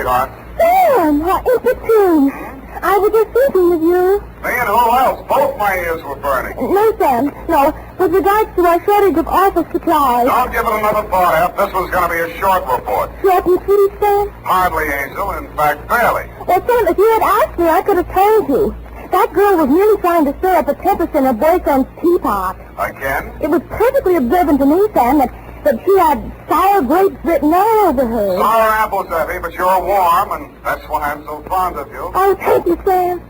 sweetheart? Sam, it's a tune. I was just thinking of you. Me and who else? Both my ears were burning. No, Sam, no. With regards to our shortage of office supplies. Don't give it another thought, Ep. This was going to be a short report. Short and sweet, Sam? Hardly, Angel. In fact, barely. Well, Sam, if you had asked me, I could have told you. That girl was merely trying to stir up a tempest in her boyfriend's teapot. Again? It was perfectly observant to me, Sam, that she had sour grapes written all over her. Sour apples, Effie, but you're warm, and that's why I'm so fond of you. Oh, thank you, Sam.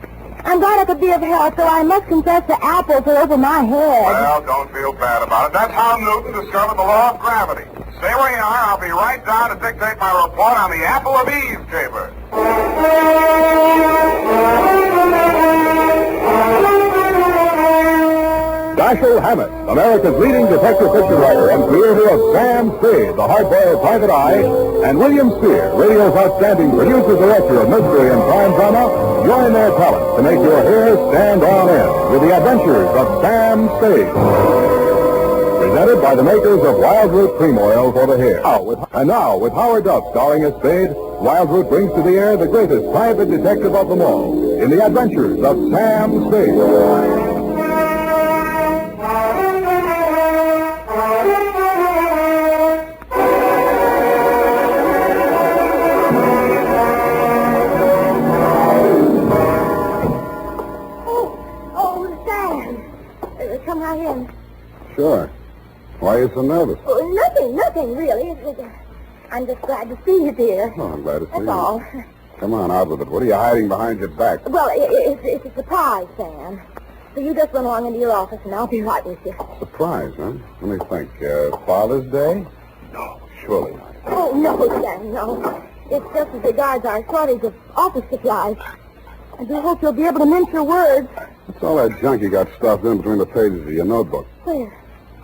I'm glad I could be of help, though I must confess the apples are over my head. Well, don't feel bad about it. That's how Newton discovered the law of gravity. Stay where you are. I'll be right down to dictate my report on the Apple of Eve caper. Dashiell Hammett, America's leading detective fiction writer and creator of Sam Spade, the hard-boiled private eye, and William Spear, radio's outstanding producer-director of mystery and crime drama, join their talent to make your hair stand on end with the Adventures of Sam Spade. Presented by the makers of Wild Root Cream Oil for the hair. Now, with Howard Duff starring as Spade, Wild Root brings to the air the greatest private detective of them all in the Adventures of Sam Spade. Come right in. Sure. Why are you so nervous? Oh, nothing, really. I'm just glad to see you, dear. Oh, I'm glad to see you. That's all. Come on, out with it. What are you hiding behind your back? Well, it's a surprise, Sam. So you just run along into your office, and I'll be right with you. Surprise, huh? Let me think. Father's Day? No, surely not. Oh, no, Sam, no. It's just as regards our shortage of office supplies. I do hope you'll be able to mince your words. What's all that junk you got stuffed in between the pages of your notebook? Where?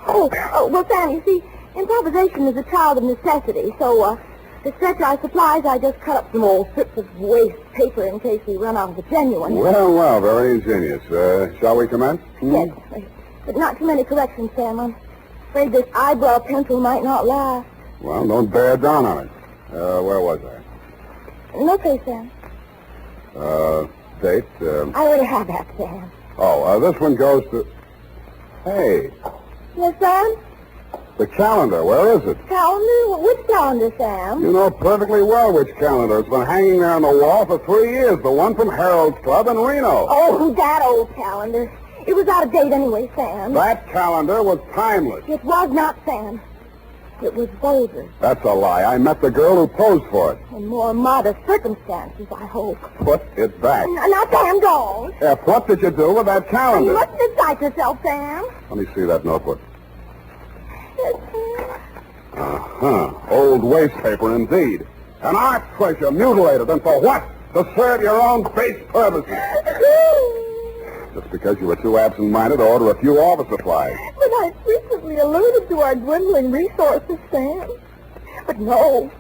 Oh, well, Sam, you see, improvisation is a child of necessity, so, to stretch our supplies, I just cut up some old strips of waste paper in case we run out of the genuine. Well, very ingenious. Shall we commence? Yes, but not too many corrections, Sam. I'm afraid this eyebrow pencil might not last. Well, don't bear down on it. Where was I? Okay, Sam. Date? I already have that, Sam. This one goes to... Hey, Yes, Sam? the calendar. Where is it? Calendar? Which calendar, Sam? You know perfectly well which calendar. It's been hanging there on the wall for 3 years. The one from Harold's Club in Reno. Oh, that old calendar. It was out of date anyway, Sam. That calendar was timeless. It was not, Sam. It was vulgar. That's a lie. I met the girl who posed for it. In more modest circumstances, I hope. Put it back. Now, Sam, don't. What did you do with that You calendar? mustn't excite yourself, Sam. Let me see that notebook. Yes, Sam. Uh-huh. Old waste paper, indeed. An art treasure mutilated, and for what? To serve your own base purposes. Just because you were too absent-minded to order a few office supplies. But I frequently alluded to our dwindling resources, Sam. But no,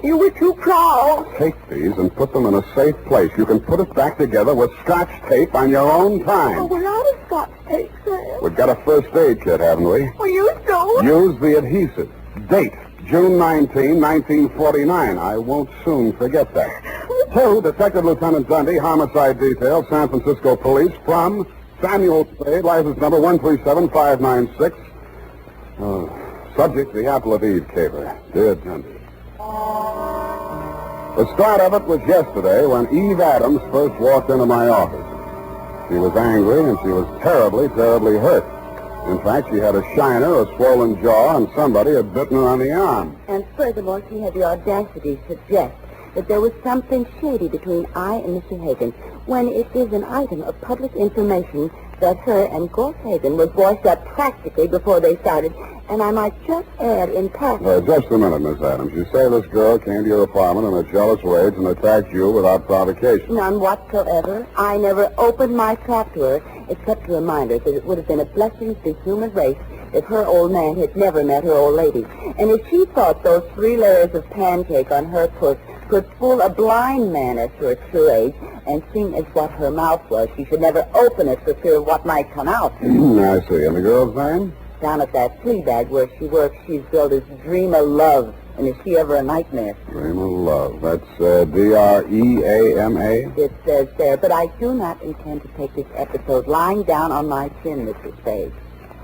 you were too proud. Take these and put them in a safe place. You can put it back together with Scotch tape on your own Oh, time. we're out of Scotch tape, Sam. We've got a first aid kit, haven't we? Well, you don't. Use the adhesive. Date, June 19, 1949. I won't soon forget that. 2, Detective Lieutenant Dundee, Homicide Detail, San Francisco Police, from Samuel Spade, license number 137596. Subject, the Apple of Eve caper. Dear Dundee. The start of it was yesterday when Eve Adams first walked into my office. She was angry and she was terribly, terribly hurt. In fact, she had a shiner, a swollen jaw, and somebody had bitten her on the arm. And furthermore, she had the audacity to suggest that there was something shady between I and Mr. Hagen, when it is an item of public information that her and Gorse Hagen were voiced up practically before they started. And I might just add in passing... Just a minute, Miss Adams. You say this girl came to your apartment in a jealous rage and attacked you without provocation. None whatsoever. I never opened my trap to her, except to remind her that it would have been a blessing to the human race if her old man had never met her old lady. And if she thought those 3 layers of pancake on her puss could fool a blind man at her true age, and seeing as what her mouth was, she should never open it for fear of what might come out. I see. And the girl's name? Down at that flea bag where she works, she's built this dream of love. And is she ever a nightmare? Dream of love. That's D-R-E-A-M-A? It says there, but I do not intend to take this episode lying down on my chin, Mr. Spade.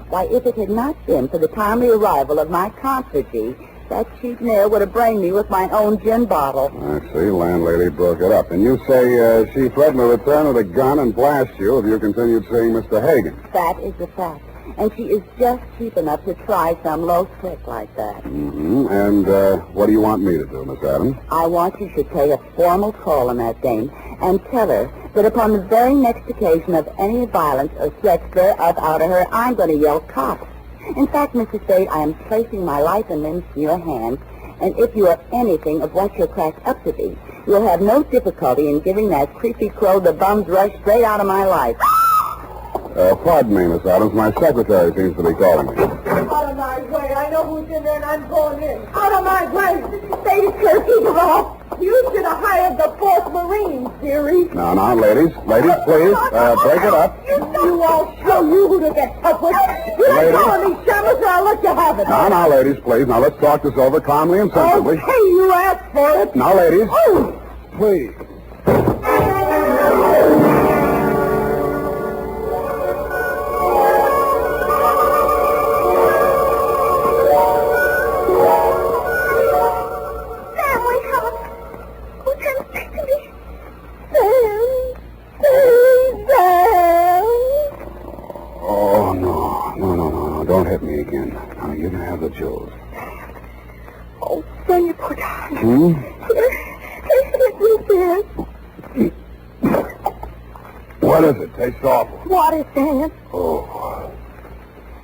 Why, if it had not been for the timely arrival of my concierge, that cheap mare would have brained me with my own gin bottle. I see. Landlady broke it up. And you say she threatened to return with a gun and blast you if you continued seeing Mr. Hagen. That is a fact. And she is just cheap enough to try some low trick like that. Mm-hmm. And what do you want me to do, Miss Adams? I want you to pay a formal call on that dame and tell her that upon the very next occasion of any violence or threats thereof out of her, I'm going to yell cops. In fact, Mr. Spade, I am placing my life and limbs in your hands, and if you are anything of what you're cracked up to be, you'll have no difficulty in giving that creepy crow the bum's rush straight out of my life. Pardon me, Miss Adams. My secretary seems to be calling me. Out of my way. I know who's in there, and I'm going in. Out of my way. Mr. Spade is here. Keep her off. You should have hired the 4th Marines, dearie. Now, ladies. Ladies, please. Break it up. You all show you who to get tough with. You ain't calling me shamus, or I'll let you have it. Now, ladies, please. Now, let's talk this over calmly and sensibly. Okay, you asked for it. Now, ladies. Oh. Please. Don't hit me again. Now, you can have the jewels. Oh, Sam, you poor darling. What is it? Tastes awful. Water, Sam. Oh.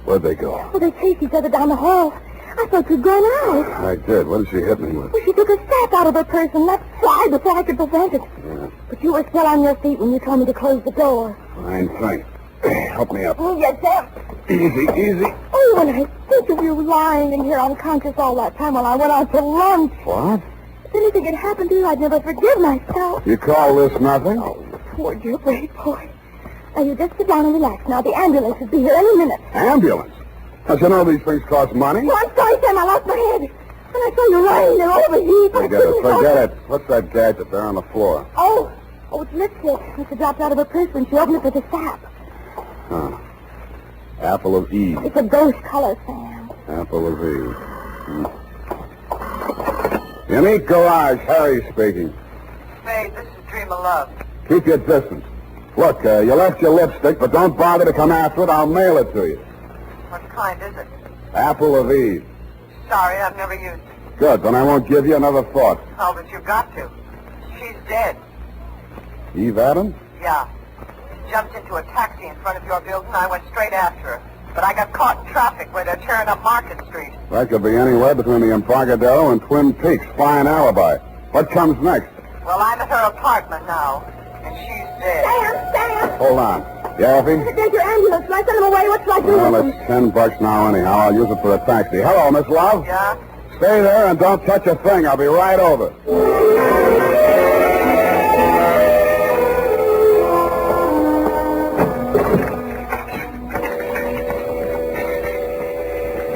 Where'd they go? Well, they chased each other down the hall. I thought you'd gone out. I did. What did she hit me with? Well, she took a sack out of her purse and let fly before I could prevent it. Yeah. But you were still on your feet when you told me to close the door. Fine, thanks. Help me up. Oh, yes, Sam. Easy. Oh, when I think of you lying in here unconscious all that time while I went out to lunch. What? If anything had happened to you, I'd never forgive myself. You call this nothing? Oh, poor dear brave boy. Now, you just sit down and relax. Now, the ambulance will be here any minute. Ambulance? Don't you know these things cost money? Oh, I'm sorry, Sam. I lost my head. When I saw you lying there overheat. Forget it. What's that gadget there on the floor? Oh, it's lipstick. She dropped out of her purse when she opened it with a sap. Huh. Apple of Eve. It's a ghost color, Sam. Apple of Eve. Unique Garage, Harry speaking. Spade, this is Dream of Love. Keep your distance. Look, you left your lipstick, but don't bother to come after it. I'll mail it to you. What kind is it? Apple of Eve. Sorry, I've never used it. Good, then I won't give you another thought. Oh, but you've got to. She's dead. Eve Adams? Yeah. She jumped into a taxi in front of your building. I went straight after her. But I got caught in traffic where they're tearing up Market Street. That could be anywhere between the Embarcadero and Twin Peaks. Fine alibi. What comes next? Well, I'm at her apartment now, and she's dead. Sam! Hold on. Yeah, Effie? There's your ambulance. Can I send him away? What should I do Well, with it's him? $10 now anyhow. I'll use it for a taxi. Hello, Miss Love? Yeah? Stay there and don't touch a thing. I'll be right over.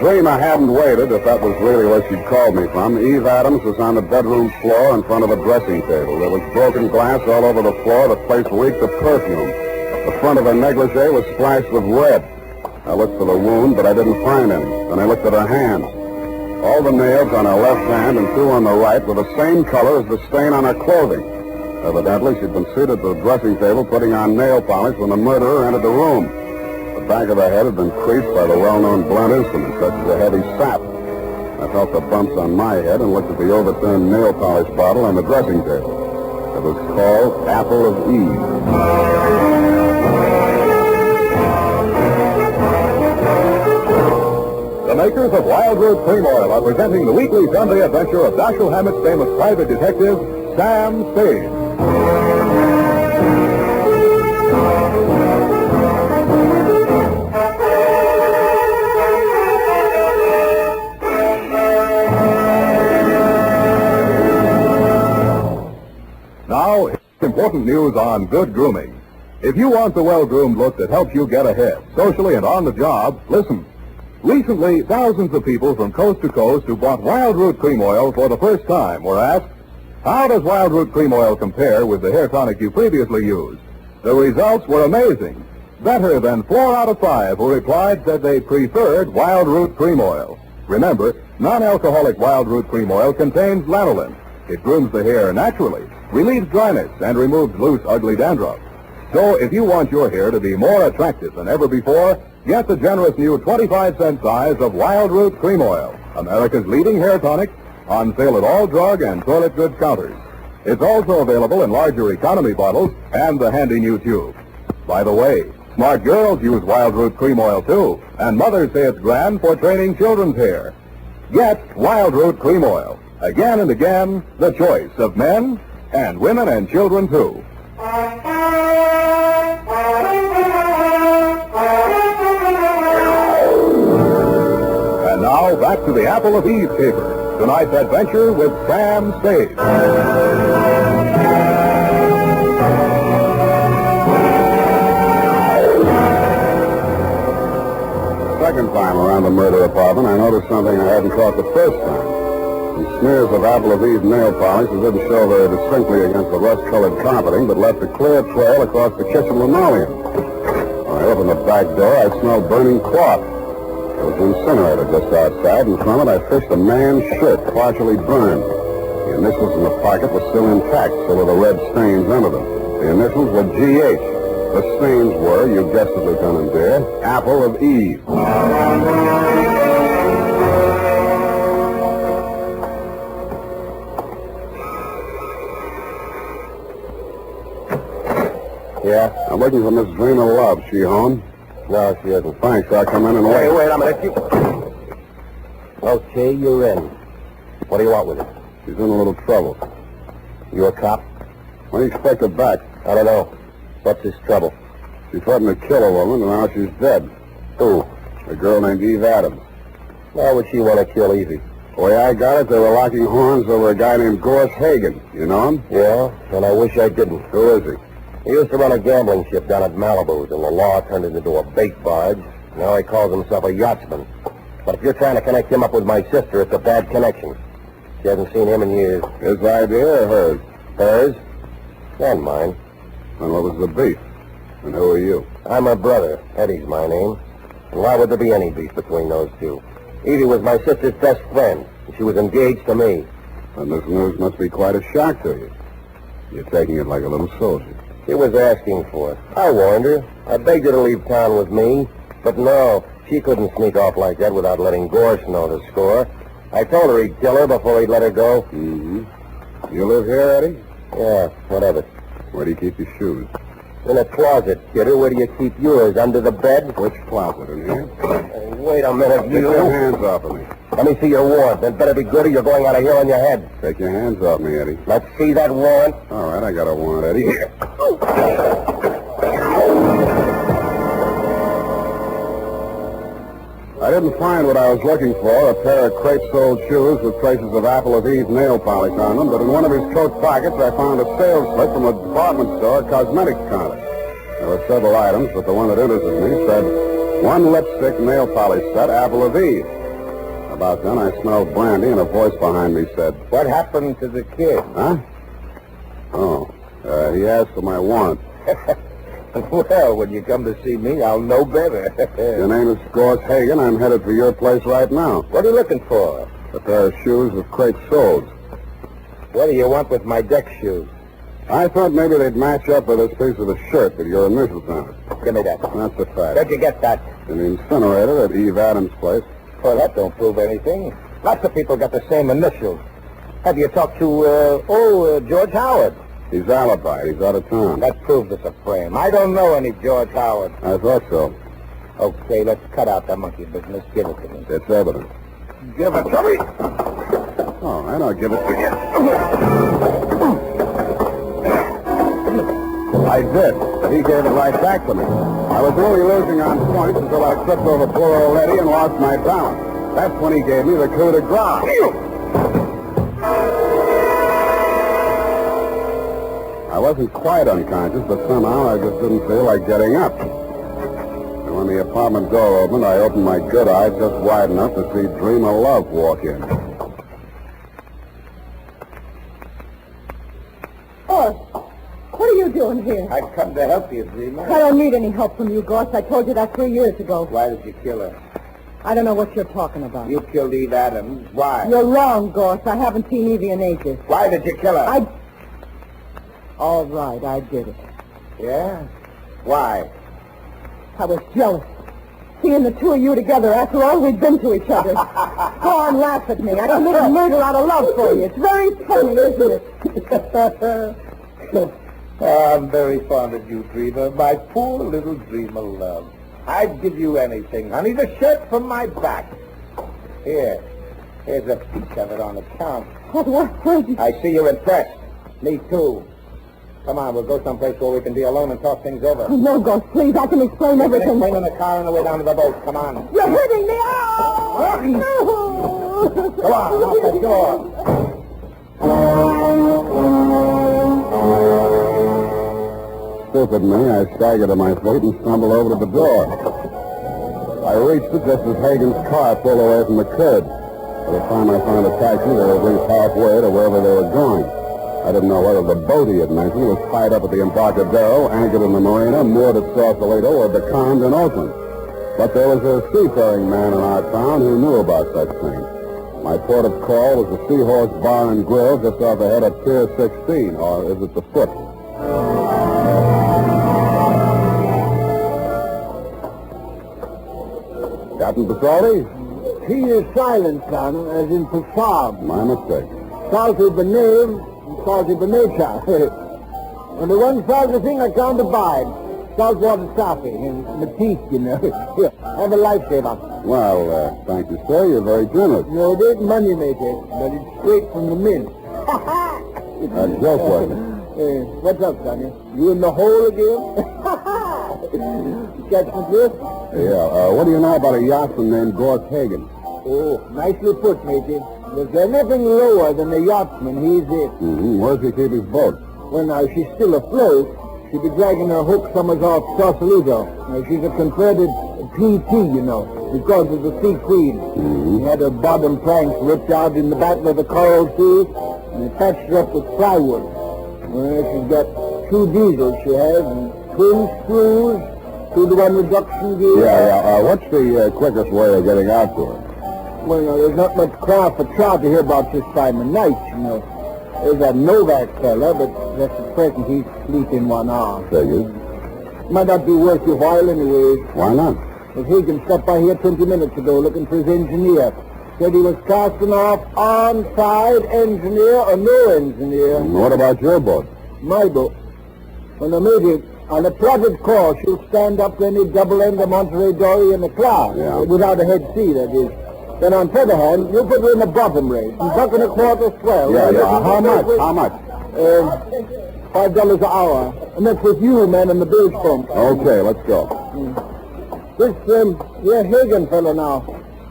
Dream I hadn't waited, if that was really where she'd called me from. Eve Adams was on the bedroom floor in front of a dressing table. There was broken glass all over the floor. The place reeked of perfume. The front of her negligee was splashed with red. I looked for the wound, but I didn't find any. Then I looked at her hand. All the nails on her left hand and 2 on the right were the same color as the stain on her clothing. Evidently, she'd been seated at the dressing table putting on nail polish when the murderer entered the room. The back of her head had been creased by the well-known blunt instrument, such as a heavy sap. I felt the bumps on my head and looked at the overturned nail polish bottle on the dressing table. It was called Apple of Eve. The makers of Wild Root Cream Oil are presenting the weekly Sunday adventure of Dashiell Hammett's famous private detective, Sam Spade. Now, important news on good grooming. If you want the well-groomed look that helps you get ahead, socially and on the job, listen. Recently, thousands of people from coast to coast who bought Wild Root Cream Oil for the first time were asked, how does Wild Root Cream Oil compare with the hair tonic you previously used? The results were amazing. Better than 4 out of 5 who replied said they preferred Wild Root Cream Oil. Remember, non-alcoholic Wild Root Cream Oil contains lanolin. It grooms the hair naturally, relieves dryness, and removes loose, ugly dandruff. So if you want your hair to be more attractive than ever before, get the generous new 25-cent size of Wild Root Cream Oil, America's leading hair tonic, on sale at all drug and toilet goods counters. It's also available in larger economy bottles and the handy new tube. By the way, smart girls use Wild Root Cream Oil too, and mothers say it's grand for training children's hair. Get Wild Root Cream Oil. Again and again, the choice of men and women and children too. And now back to the Apple of Eve caper. Tonight's adventure with Sam Spade. Second time around the murder apartment, I noticed something I hadn't caught the first time. Some smears of Apple of Eve nail polish that didn't show very distinctly against the rust-colored carpeting, but left a clear trail across the kitchen linoleum. When I opened the back door, I smelled burning cloth. There was an incinerator just outside, and from it I fished a man's shirt, partially burned. The initials in the pocket were still intact, so were the red stains under them. The initials were G.H. The stains were, you guessed it, Lieutenant Dear, Apple of Eve. Yeah? I'm looking for Miss Dreamer Love. She home? No, she isn't. Thanks. I'll come in and wait. Wait a minute. Okay, you're in. What do you want with her? She's in a little trouble. You a cop? When do you expect her back? I don't know. What's this trouble? She threatened to kill a woman, and now she's dead. Who? A girl named Eve Adams. Why would she want to kill Effie? The way I got it, they were locking horns over a guy named Gorse Hagen. You know him? Yeah, and I wish I didn't. Who is he? He used to run a gambling ship down at Malibu's, and the law turned it into a bait barge. Now he calls himself a yachtsman. But if you're trying to connect him up with my sister, it's a bad connection. She hasn't seen him in years. His idea or hers? Hers? And mine. And what was the beef? And who are you? I'm her brother. Eddie's my name. And why would there be any beef between those two? Evie was my sister's best friend, and she was engaged to me. And this news must be quite a shock to you. You're taking it like a little soldier. She was asking for it. I warned her. I begged her to leave town with me. But no, she couldn't sneak off like that without letting Gorse know the score. I told her he'd kill her before he'd let her go. Mm-hmm. You live here, Eddie? Yeah, whatever. Where do you keep your shoes? In a closet, kidder. Where do you keep yours? Under the bed? Which closet, in here? Wait a minute, Get your hands off of me. Let me see your warrant. That better be good or you're going out of here on your head. Take your hands off me, Eddie. Let's see that warrant. All right, I got a warrant, Eddie. Here. I didn't find what I was looking for, a pair of crepe-soled shoes with traces of Apple of Eve nail polish on them, but in one of his coat pockets I found a sales slip from a department store cosmetics counter. There were several items, but the one that interested me said, 1 lipstick nail polish set, Apple of Eve. About then I smelled brandy and a voice behind me said, What happened to the kid? Huh? Oh, he asked for my warrant. Well, when you come to see me, I'll know better. Your name is Gorse Hagen. I'm headed for your place right now. What are you looking for? A pair of shoes with crepe soles. What do you want with my deck shoes? I thought maybe they'd match up with this piece of the shirt with your initials on it. Give me that. That's a fact. Where'd you get that? In the incinerator at Eve Adams' place. Well, that don't prove anything. Lots of people got the same initials. Have you talked to, George Howard? He's alibied. He's out of town. That proves it's a frame. I don't know any George Howard. I thought so. Okay, let's cut out the monkey business. Give it to me. It's evidence. Give it to me. All right, I'll give it to you. I did. He gave it right back to me. I was only losing on points until I tripped over poor old Eddie and lost my balance. That's when he gave me the coup de grace. I wasn't quite unconscious, but somehow I just didn't feel like getting up. And When the apartment door opened, I opened my good eye just wide enough to see Dream of Love walk in. Oh, what are you doing here? I've come to help you, Dreamer. I don't need any help from you, Goss. I told you that 3 years ago. Why did you kill her? I don't know what you're talking about. You killed Eve Adams. Why? You're wrong, Goss. I haven't seen Evie in ages. Why did you kill her? All right, I did it. Yeah? Why? I was jealous. Seeing the two of you together after all we'd been to each other. Go on, laugh at me. I committed murder out of love for you. It's very funny, isn't it? I'm very fond of you, Dreamer. My poor little Dreamer love. I'd give you anything, honey. The shirt from my back. Here. Here's a piece of it on account. Oh, what? I see you're impressed. Me too. Come on, we'll go someplace where we can be alone and talk things over. No, Goss, please. I can explain everything. Explain in the car on the way down to the boat. Come on. You're hurting me. Oh! No! Come on, off the door. Stupid me, I staggered to my feet and stumbled over to the door. I reached it just as Hagen's car pulled away from the curb. By the time I found a taxi, they were at least halfway to wherever they were going. I didn't know whether the boat he had mentioned was tied up at the Embarcadero, anchored in the marina, moored at Sausalito, or becalmed in Oakland. But there was a seafaring man in our town who knew about such things. My port of call was the Seahorse Bar and Grill just off ahead of Pier 16, or is it the Foot? Captain Pasoldi? He is silent, son, as in facade. My mistake. Salty benave, salty benature. Only one salty thing I can't abide. Saltwater coffee and Matisse, you know. Here, have a lifesaver. Well, thank you, sir. You're very generous. No, it ain't money maker, but it's straight from the mint. Joke wasn't it? What's up, Sonny? You in the hole again? You catch my drift? Yeah, what do you know about a yachtsman named Gorse Hagen? Oh, nicely put, matey. If there's anything lower than a yachtsman, he's it. Mm-hmm. Where does he keep his boat? Well, now, she's still afloat. She'd be dragging her hook summers off Sausalito. Now, she's a converted PT, you know, because of the Sea Queen. Mm-hmm. He had her bottom planks ripped out in the battle of the Coral Sea, and he patched her up with plywood. Well, she's got 2 diesels, she has, and twin screws, 2-to-1 reduction gear. Yeah. What's the quickest way of getting out to her? Well, now, there's not much crowd for trout to hear about this time of night, you know. There's that Novak fella, but just at present he's sleeping 1 hour. Figures. Might not be worth your while anyways. Why not? If Hagen stopped by here 20 minutes ago looking for his engineer. Said he was casting off on-side engineer or no engineer. And what about your boat? My boat? Well, now, maybe on a plotted course you'll stand up to any double-ender Monterey Dory in the class. Yeah. Without a head sea, that is. Then on the other hand, you put her in the bottom rate. Buck and a quarter swell. Yeah. How much? How much? $5 an hour. And that's with you, man, in the bilge pump. Okay, let's go. This, Hagen fella now.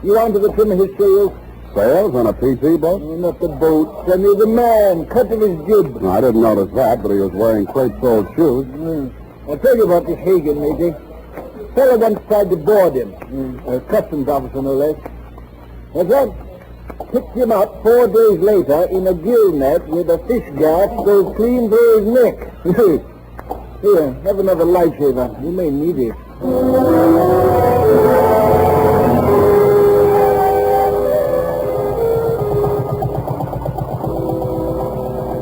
You onto the trim of his sails? Sails on a PC boat? Not the boat. Send me the man. Cut of his jib. No, I didn't notice that, but he was wearing crepe-soled shoes. I'll tell you about this Hagen, matey. Fella once tried to board him. A customs officer, no less. What's that? Picked him up 4 days later in a gill net with a fish gaff goes clean through his neck. Here, have another lifesaver. You may need it.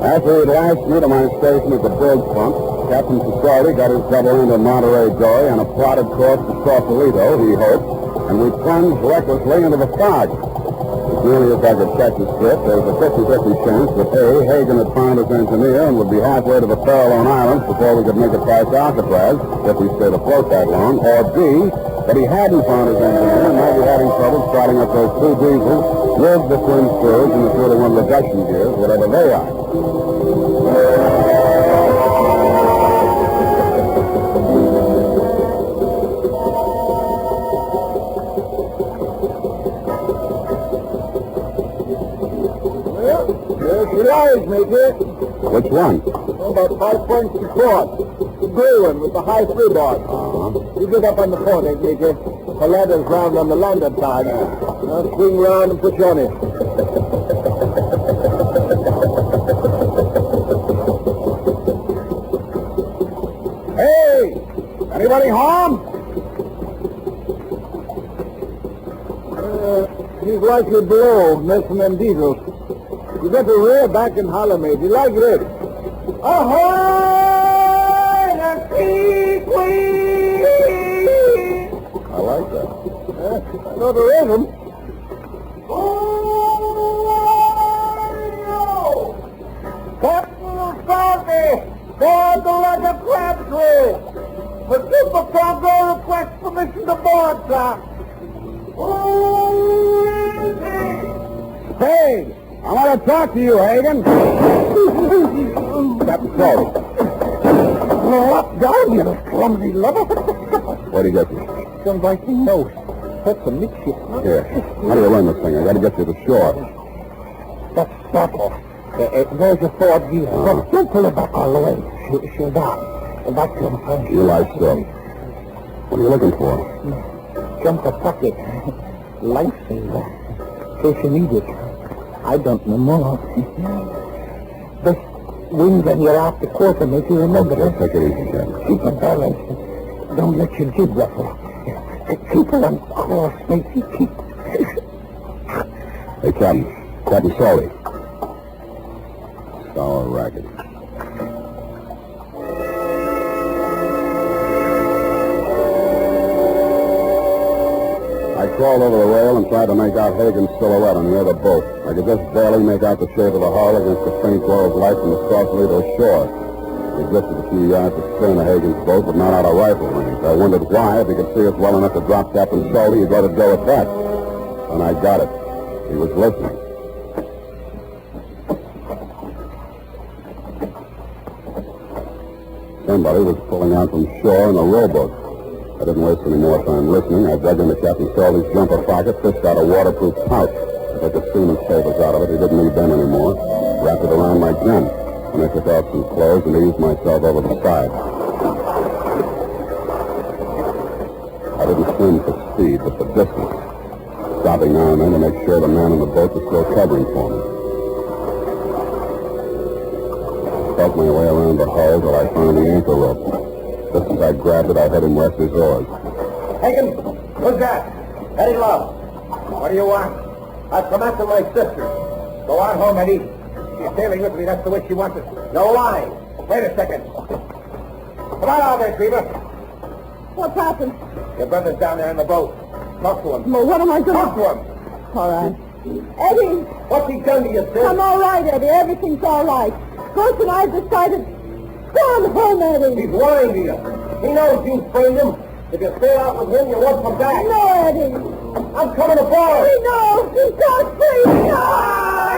After he'd lashed me to my station at the bilge pump, Captain Pasoldi got his double-ended Monterey Dory on a plotted course to Sausalito, he hoped, and we plunged recklessly into the fog. As nearly as I could catch a strip, there was a 50-50 chance that A, Hagen had found his engineer and would be halfway to the Farallone Islands before we could make it past Alcatraz, if we stayed afloat that long, or B, that he hadn't found his engineer and might be having trouble starting up those 2 diesels with the twin screws and the 2-to-1 reduction gears, whatever they are. Well, there she lies, Major. Which one? About 5 points to court. The gray one with the high freeboard. You get up on the foredeck, Major. The ladder's round on the landing side. Now swing round and put you on it. Hey! Anybody home? He's likely below, messing them diesels. You better rear back and holler, Major. Like this. Ahoy! The sea queen! I like that. I know there isn't. Captain Salty! Board the like a crabtree! The Super Congo requests permission to board, sir. Hey! I want to talk to you, Hagen. Captain Salty. What down, you clumsy lover? Where'd he get you? Some biting nose. That's a midshipman. Here. How do you run this thing? I gotta get you to shore. That's subtle. There's a forward gear. Don't pull it back all the way. She'll die. And that's your friend. You lie still. What are you looking for? Jump the bucket. Lifesaver. In case you need it. I don't know more. This wind on your after quarter make you remember Okay, it. take it easy, Captain. Keep it balanced. Don't let your jib ruffle. Keep it on course, matey. Keep. Hey, Captain. Captain Salty. Sour racket. I crawled over the rail and tried to make out Hagen's silhouette on the other boat. I could just barely make out the shape of the hull against the faint glow of light from the Sausalito shore. He drifted a few yards astern of Hagen's boat, but not out of rifle range. I wondered why. If he could see us well enough to drop Captain Salty, he'd let it go at that. And I got it. He was listening. Somebody was pulling out from shore in a rowboat. I didn't waste any more time listening. I dug into Captain Salty's jumper pocket, fished out a waterproof pouch. I took the seaman's papers out of it. He didn't need them anymore. Wrapped it around my gun. And I took off some clothes and eased myself over the side. I didn't swim for speed, but for distance. Stopping now and then to make sure the man in the boat was still covering for me. Felt my way around the hull till I found the anchor rope. Just as I grabbed it, I heard him rest his oars. Hagen, who's that? Eddie Love. What do you want? I've come after my sister. Go on home, Eddie. She's sailing with me. That's the way she wants it. No lying. Wait a second. Come on out there, Creeper. What's happened? Your brother's down there in the boat. Talk to him. Well, what am I doing? Talk to him. All right. Eddie, What's he done to you, sis? I'm all right, Eddie. Everything's all right. Ghost and I have decided... Go on home, Eddie. He's lying to you. He knows you framed him. If you stay out with him, you won't come back. No, Eddie. I'm coming aboard. He knows. He's not free. No,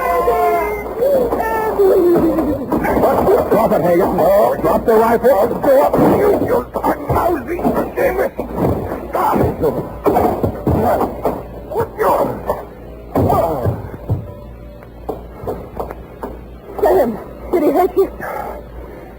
Eddie. Drop it, Hagen. Oh, drop the rifle. Go up. You lousy. Damn it. Stop. Sam, did he hurt you?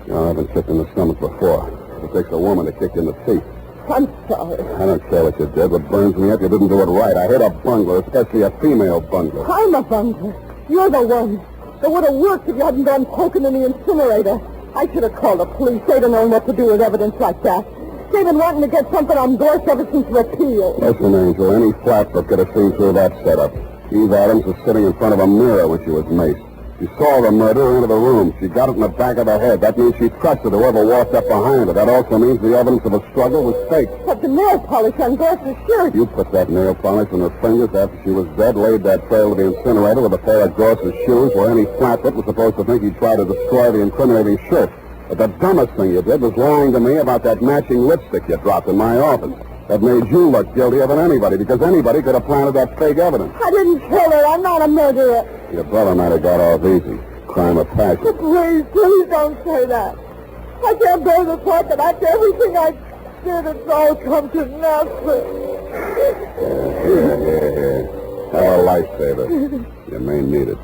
You know, I've been kicked in the stomach before. It takes a woman to kick you in the teeth. I'm sorry. I don't care what you did. What burns me up, you didn't do it right. I hate a bungler, especially a female bungler. I'm a bungler. You're the one. It would have worked if you hadn't gone poking in the incinerator. I should have called the police. They'd have known what to do with evidence like that. They've been wanting to get something on Gorse ever since repeal. Listen, Angel, any flatfoot could have seen through that setup. Eve Adams was sitting in front of a mirror when she was maced. She saw the murderer into the room. She got it in the back of the head. That means she trusted whoever walked up behind her. That also means the evidence of a struggle was fake. But the nail polish on Gorse's shirt. You put that nail polish on her fingers after she was dead, laid that trail to the incinerator with a pair of Gorse's shoes where any flatfoot was supposed to think he'd try to destroy the incriminating shirt. But the dumbest thing you did was lying to me about that matching lipstick you dropped in my office. That made you look guiltier than anybody, because anybody could have planted that fake evidence. I didn't kill her. I'm not a murderer. Your brother might have got off easy. Crime of passion. Please don't say that. I can't bear the thought that after everything I did, it's all come to nothing. Here. Have a lifesaver. You may need it.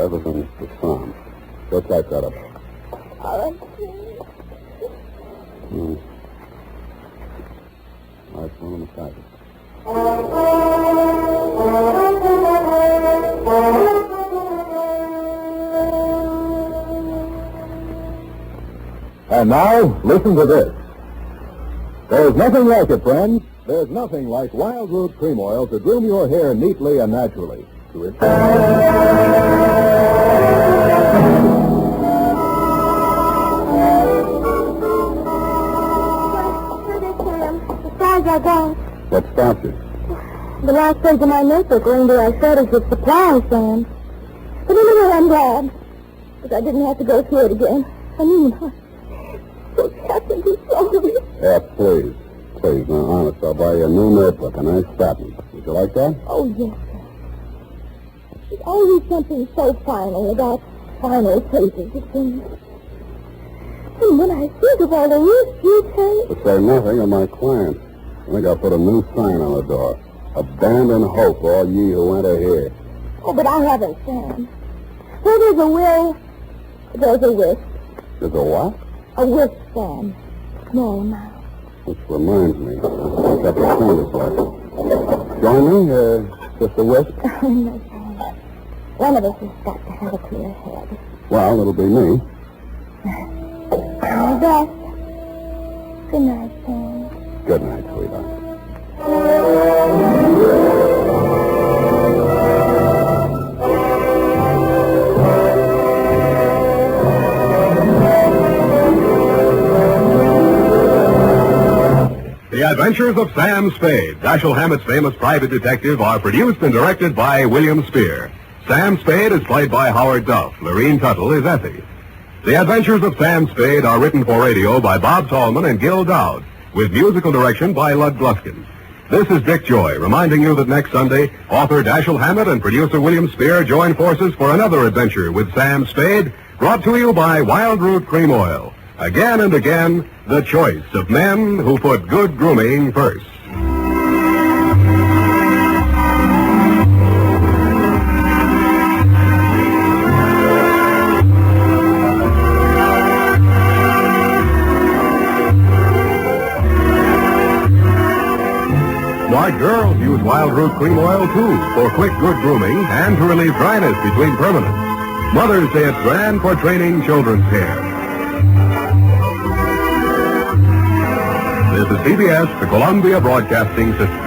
other than the sound. Go type that up. All right. Nice one on the type. And now, listen to this. There's nothing like it, friends. There's nothing like Wild Root Cream Oil to groom your hair neatly and naturally. To its... I go. What stopped you? The last page of my notebook going to our shortage of supplies, Sam. But anyway, I'm glad. Because I didn't have to go through it again. I mean, so Captain just told me. Yeah, please. Please, now, honest, I'll buy you a new notebook, a nice fat one. Would you like that? Oh, yes, sir. There's always something so final about final pages of things. And when I think of all the risks you take... To say nothing of my client. I think I'll put a new sign on the door. Abandon hope, all ye who enter here. Oh, but I haven't, Sam. Where there's a will, there's a wish. There's a what? A wish, Sam. Small amount. Which reminds me. I've got the fingers left. Join me, just a wisp? No, Sam. One of us has got to have a clear head. Well, it'll be me. All best. Good night, Sam. Good night, sweetheart. The Adventures of Sam Spade, Dashiell Hammett's famous private detective, are produced and directed by William Spear. Sam Spade is played by Howard Duff. Lurene Tuttle is Effie. The Adventures of Sam Spade are written for radio by Bob Tallman and Gil Dowd, with musical direction by Lud Gluskin. This is Dick Joy, reminding you that next Sunday, author Dashiell Hammett and producer William Spear join forces for another adventure with Sam Spade, brought to you by Wild Root Cream Oil. Again and again, the choice of men who put good grooming first. Smart girls use Wild Root Cream Oil, too, for quick, good grooming and to relieve dryness between permanents. Mothers say it's grand for training children's hair. This is CBS, the Columbia Broadcasting System.